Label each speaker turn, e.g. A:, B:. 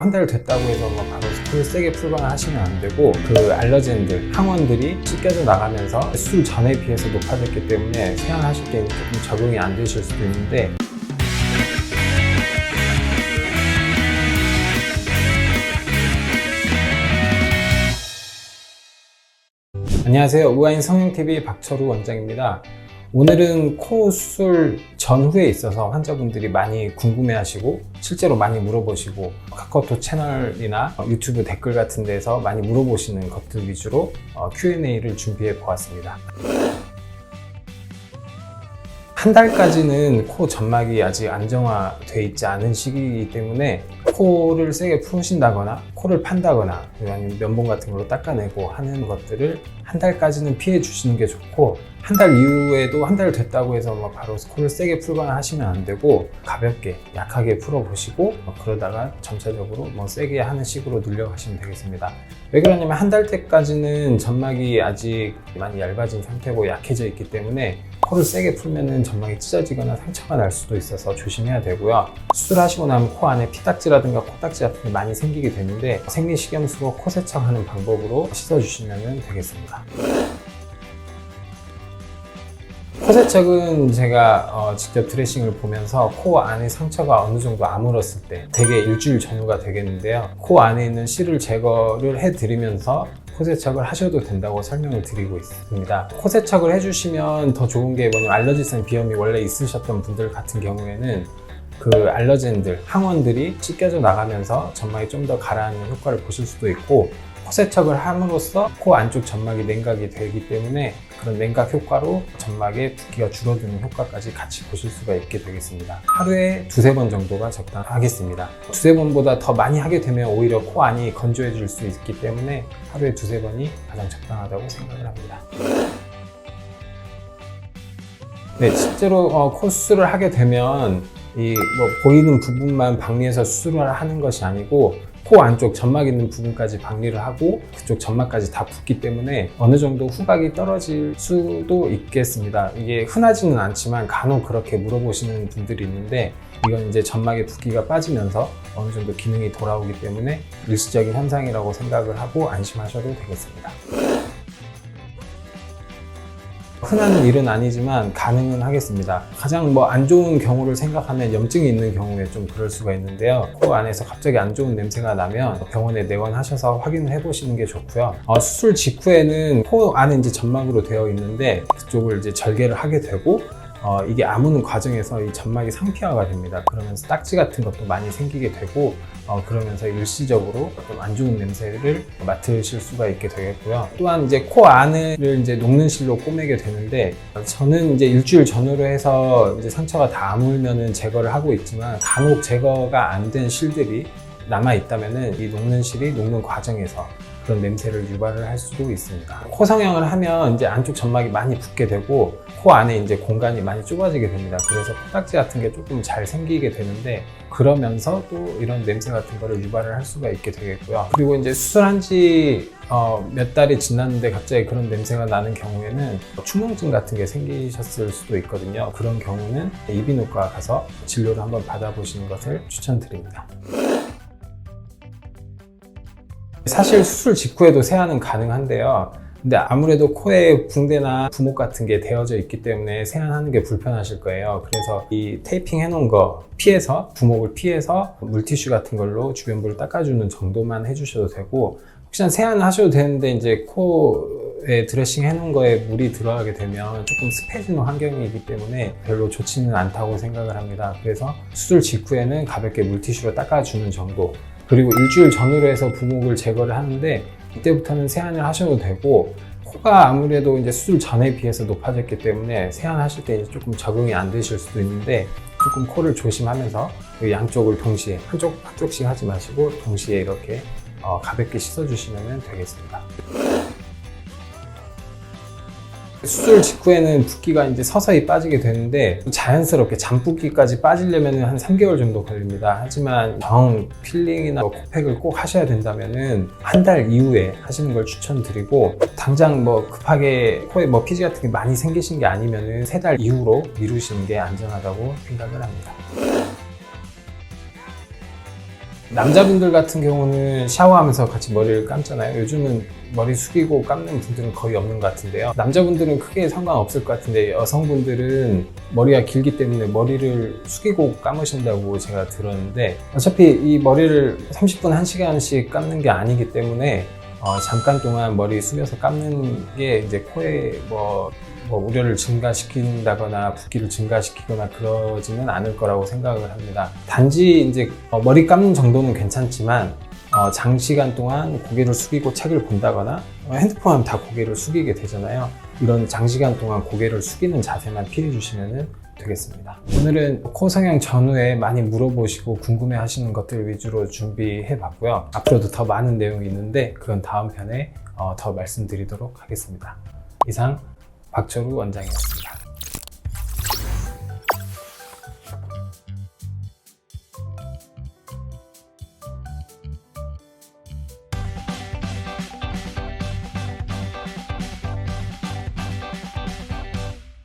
A: 한 달 됐다고 해서 뭐 바로 코를 세게 풀거나 하시면 안 되고, 그 알러젠들, 항원들이 씻겨져 나가면서 수술 전에 비해서 높아졌기 때문에 세안하실 때 조금 적응이 안 되실 수도 있는데, 안녕하세요. 의아인 성형TV 박철우 원장입니다. 오늘은 코 수술 전후에 있어서 환자분들이 많이 궁금해하시고 실제로 많이 물어보시고 카카오톡 채널이나 유튜브 댓글 같은 데서 많이 물어보시는 것들 위주로 Q&A를 준비해 보았습니다. 한 달까지는 코 점막이 아직 안정화되어 있지 않은 시기이기 때문에 코를 세게 푸신다거나 코를 판다거나 아니면 면봉 같은 걸로 닦아내고 하는 것들을 한 달까지는 피해 주시는 게 좋고, 한 달 이후에도 한 달 됐다고 해서 뭐 바로 코를 세게 풀거나 하시면 안 되고, 가볍게 약하게 풀어보시고 그러다가 점차적으로 세게 하는 식으로 늘려가시면 되겠습니다. 왜 그러냐면 한 달 때까지는 점막이 아직 많이 얇아진 상태고 약해져 있기 때문에 코를 세게 풀면은 점막이 찢어지거나 상처가 날 수도 있어서 조심해야 되고요. 수술하시고 나면 코 안에 피딱지라든가 코딱지 같은 게 많이 생기게 되는데, 생리식염수로 코 세척하는 방법으로 씻어주시면 되겠습니다. 코 세척은 제가 직접 드레싱을 보면서 코 안에 상처가 어느 정도 아물었을 때, 대개 일주일 전후가 되겠는데요. 코 안에 있는 실을 제거를 해드리면서 코 세척을 하셔도 된다고 설명을 드리고 있습니다. 코 세척을 해주시면 더 좋은 게 뭐냐면, 알러지성 비염이 원래 있으셨던 분들 같은 경우에는 그 알러젠들, 항원들이 씻겨져 나가면서 점막이 좀 더 가라앉는 효과를 보실 수도 있고, 코 세척을 함으로써 코 안쪽 점막이 냉각이 되기 때문에 그런 냉각 효과로 점막의 붓기가 줄어드는 효과까지 같이 보실 수가 있게 되겠습니다. 하루에 두세 번 정도가 적당하겠습니다. 두세 번보다 더 많이 하게 되면 오히려 코 안이 건조해질 수 있기 때문에 하루에 두세 번이 가장 적당하다고 생각을 합니다. 네, 실제로 코 수술을 하게 되면 보이는 부분만 박리해서 수술을 하는 것이 아니고, 코 안쪽 점막 있는 부분까지 박리를 하고 그쪽 점막까지 다 붓기 때문에 어느 정도 후각이 떨어질 수도 있겠습니다. 이게 흔하지는 않지만 간혹 그렇게 물어보시는 분들이 있는데, 이건 이제 점막의 붓기가 빠지면서 어느 정도 기능이 돌아오기 때문에 일시적인 현상이라고 생각을 하고 안심하셔도 되겠습니다. 흔한 일은 아니지만 가능은 하겠습니다. 가장 안 좋은 경우를 생각하면 염증이 있는 경우에 좀 그럴 수가 있는데요. 코 안에서 갑자기 안 좋은 냄새가 나면 병원에 내원하셔서 확인을 해보시는 게 좋고요. 수술 직후에는 코 안에 이제 점막으로 되어 있는데 그쪽을 이제 절개를 하게 되고, 이게 아무는 과정에서 이 점막이 상피화가 됩니다. 그러면서 딱지 같은 것도 많이 생기게 되고, 그러면서 일시적으로 좀 안 좋은 냄새를 맡으실 수가 있게 되겠고요. 또한 이제 코 안을 이제 녹는 실로 꼬매게 되는데, 저는 이제 일주일 전후로 해서 이제 상처가 다 아물면은 제거를 하고 있지만, 간혹 제거가 안 된 실들이 남아 있다면은 이 녹는 실이 녹는 과정에서 그런 냄새를 유발을 할 수도 있습니다. 코 성형을 하면 이제 안쪽 점막이 많이 붓게 되고 코 안에 이제 공간이 많이 좁아지게 됩니다. 그래서 코딱지 같은 게 조금 잘 생기게 되는데, 그러면서 또 이런 냄새 같은 거를 유발을 할 수가 있게 되겠고요. 그리고 이제 수술한 지 몇 달이 지났는데 갑자기 그런 냄새가 나는 경우에는 충농증 같은 게 생기셨을 수도 있거든요. 그런 경우는 이비인후과 가서 진료를 한번 받아보시는 것을 추천드립니다. 사실 수술 직후에도 세안은 가능한데요. 근데 아무래도 코에 붕대나 부목 같은 게 되어져 있기 때문에 세안하는 게 불편하실 거예요. 그래서 이 테이핑 해놓은 거 피해서, 부목을 피해서 물티슈 같은 걸로 주변부를 닦아주는 정도만 해주셔도 되고, 혹시나 세안을 하셔도 되는데 이제 코에 드레싱 해놓은 거에 물이 들어가게 되면 조금 습해지는 환경이기 때문에 별로 좋지는 않다고 생각을 합니다. 그래서 수술 직후에는 가볍게 물티슈로 닦아주는 정도, 그리고 일주일 전후로 해서 부목을 제거를 하는데 이때부터는 세안을 하셔도 되고, 코가 아무래도 이제 수술 전에 비해서 높아졌기 때문에 세안하실 때 이제 조금 적응이 안 되실 수도 있는데, 조금 코를 조심하면서 양쪽을 동시에 한쪽씩 하지 마시고 동시에 이렇게 가볍게 씻어주시면 되겠습니다. 수술 직후에는 붓기가 이제 서서히 빠지게 되는데, 자연스럽게 잔붓기까지 빠지려면 한 3개월 정도 걸립니다. 하지만 정 필링이나 코팩을 꼭 하셔야 된다면은 한 달 이후에 하시는 걸 추천드리고, 당장 급하게 코에 피지 같은 게 많이 생기신 게 아니면은 3달 이후로 미루시는 게 안전하다고 생각을 합니다. 남자분들 같은 경우는 샤워하면서 같이 머리를 감잖아요. 요즘은 머리 숙이고 감는 분들은 거의 없는 것 같은데요. 남자분들은 크게 상관없을 것 같은데 여성분들은 머리가 길기 때문에 머리를 숙이고 감으신다고 제가 들었는데, 어차피 이 머리를 30분, 1시간씩 감는 게 아니기 때문에 잠깐 동안 머리 숙여서 감는 게 이제 코에 뭐 우려를 증가시킨다거나 붓기를 증가시키거나 그러지는 않을 거라고 생각을 합니다. 단지 이제 머리 감는 정도는 괜찮지만 장시간 동안 고개를 숙이고 책을 본다거나 핸드폰 하면 다 고개를 숙이게 되잖아요. 이런 장시간 동안 고개를 숙이는 자세만 피해 주시면 되겠습니다. 오늘은 코 성형 전후에 많이 물어보시고 궁금해 하시는 것들 위주로 준비해 봤고요. 앞으로도 더 많은 내용이 있는데 그건 다음 편에 더 말씀드리도록 하겠습니다. 이상 박철우 원장이었습니다.